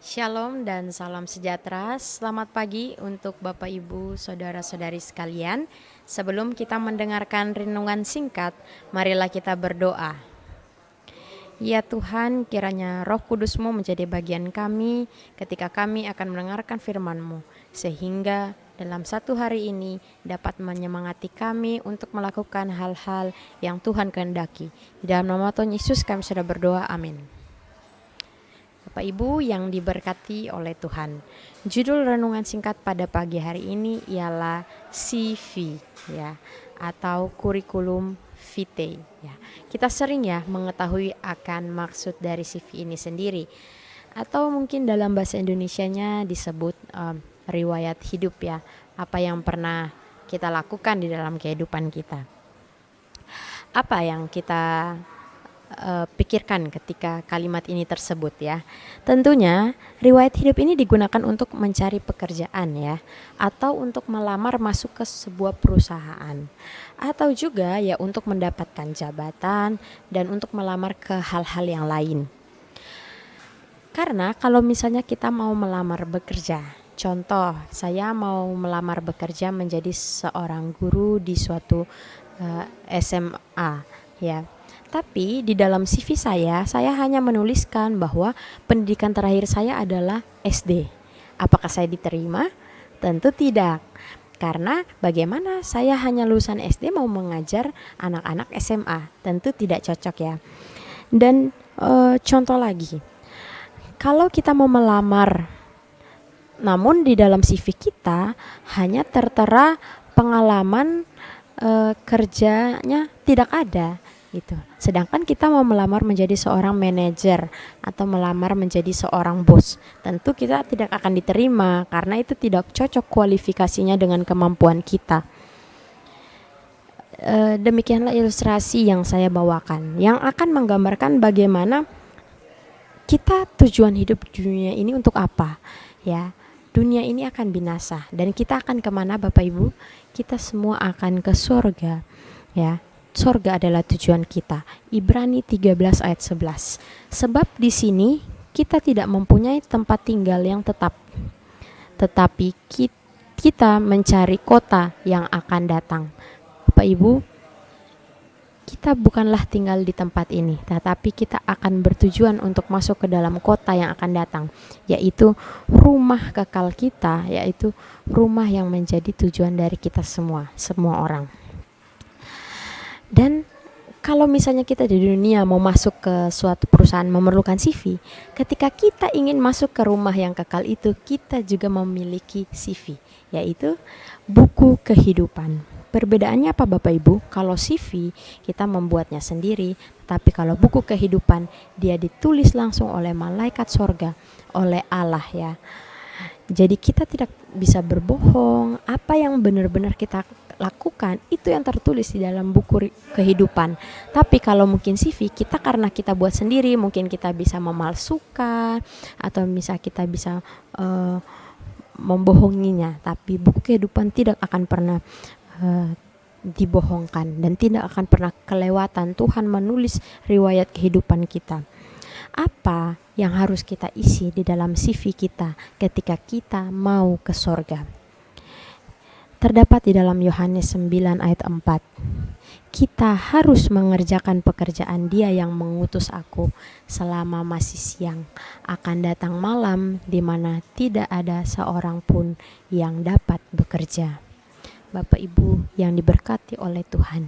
Shalom dan salam sejahtera. Selamat pagi untuk Bapak Ibu, saudara-saudari sekalian. Sebelum kita mendengarkan renungan singkat, marilah kita berdoa. Ya Tuhan, kiranya Roh Kudus-Mu menjadi bagian kami ketika kami akan mendengarkan firman-Mu, sehingga dalam satu hari ini dapat menyemangati kami untuk melakukan hal-hal yang Tuhan kehendaki. Di dalam nama Tuhan Yesus kami sudah berdoa, amin. Bapak Ibu yang diberkati oleh Tuhan, judul renungan singkat pada pagi hari ini ialah CV ya, atau kurikulum vitae ya. Kita sering ya mengetahui akan maksud dari CV ini sendiri, atau mungkin dalam bahasa Indonesianya disebut riwayat hidup ya, apa yang pernah kita lakukan di dalam kehidupan kita. Apa yang kita pikirkan ketika kalimat ini tersebut ya. Tentunya riwayat hidup ini digunakan untuk mencari pekerjaan ya, atau untuk melamar masuk ke sebuah perusahaan, atau juga ya untuk mendapatkan jabatan dan untuk melamar ke hal-hal yang lain. Karena kalau misalnya kita mau melamar bekerja, contoh saya mau melamar bekerja menjadi seorang guru di suatu SMA ya. Tapi di dalam CV saya hanya menuliskan bahwa pendidikan terakhir saya adalah SD. Apakah saya diterima? Tentu tidak. Karena bagaimana saya hanya lulusan SD mau mengajar anak-anak SMA? Tentu tidak cocok ya. Dan contoh lagi, kalau kita mau melamar, namun di dalam CV kita hanya tertera pengalaman kerjanya tidak ada gitu. Sedangkan kita mau melamar menjadi seorang manajer atau melamar menjadi seorang bos, tentu kita tidak akan diterima karena itu tidak cocok kualifikasinya dengan kemampuan kita. Demikianlah ilustrasi yang saya bawakan, yang akan menggambarkan bagaimana kita tujuan hidup di dunia ini untuk apa ya. Dunia ini akan binasa dan kita akan kemana Bapak Ibu? Kita semua akan ke surga ya. Surga adalah tujuan kita. Ibrani 13 ayat 11. Sebab di sini kita tidak mempunyai tempat tinggal yang tetap, tetapi kita mencari kota yang akan datang. Bapak Ibu, kita bukanlah tinggal di tempat ini, tetapi kita akan bertujuan untuk masuk ke dalam kota yang akan datang, yaitu rumah kekal kita, yaitu rumah yang menjadi tujuan dari kita semua orang. Dan kalau misalnya kita di dunia mau masuk ke suatu perusahaan memerlukan CV, ketika kita ingin masuk ke rumah yang kekal itu, kita juga memiliki CV, yaitu buku kehidupan. Perbedaannya apa Bapak Ibu? Kalau CV kita membuatnya sendiri, tapi kalau buku kehidupan dia ditulis langsung oleh malaikat sorga, oleh Allah ya. Jadi kita tidak bisa berbohong, apa yang benar-benar kita lakukan itu yang tertulis di dalam buku kehidupan. Tapi kalau mungkin CV kita karena kita buat sendiri, mungkin kita bisa memalsukan atau misal kita bisa membohonginya, tapi buku kehidupan tidak akan pernah dibohongkan dan tidak akan pernah kelewatan. Tuhan menulis riwayat kehidupan kita. Apa yang harus kita isi di dalam CV kita ketika kita mau ke sorga? Terdapat di dalam Yohanes 9 ayat 4. Kita harus mengerjakan pekerjaan Dia yang mengutus aku selama masih siang. Akan datang malam di mana tidak ada seorang pun yang dapat bekerja. Bapak Ibu yang diberkati oleh Tuhan,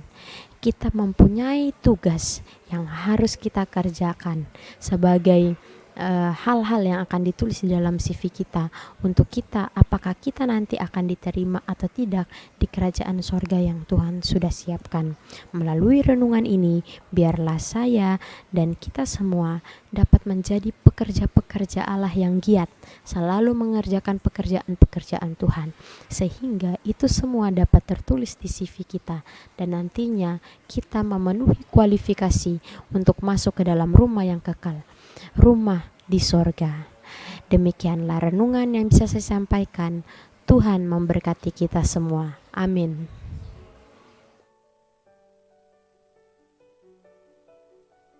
kita mempunyai tugas yang harus kita kerjakan sebagai hal-hal yang akan ditulis di dalam CV kita untuk kita, apakah kita nanti akan diterima atau tidak di kerajaan sorga yang Tuhan sudah siapkan. Melalui renungan ini, biarlah saya dan kita semua dapat menjadi pekerja-pekerja Allah yang giat, selalu mengerjakan pekerjaan-pekerjaan Tuhan, sehingga itu semua dapat tertulis di CV kita dan nantinya kita memenuhi kualifikasi untuk masuk ke dalam rumah yang kekal, rumah di sorga. Demikianlah renungan yang bisa saya sampaikan. Tuhan memberkati kita semua. Amin.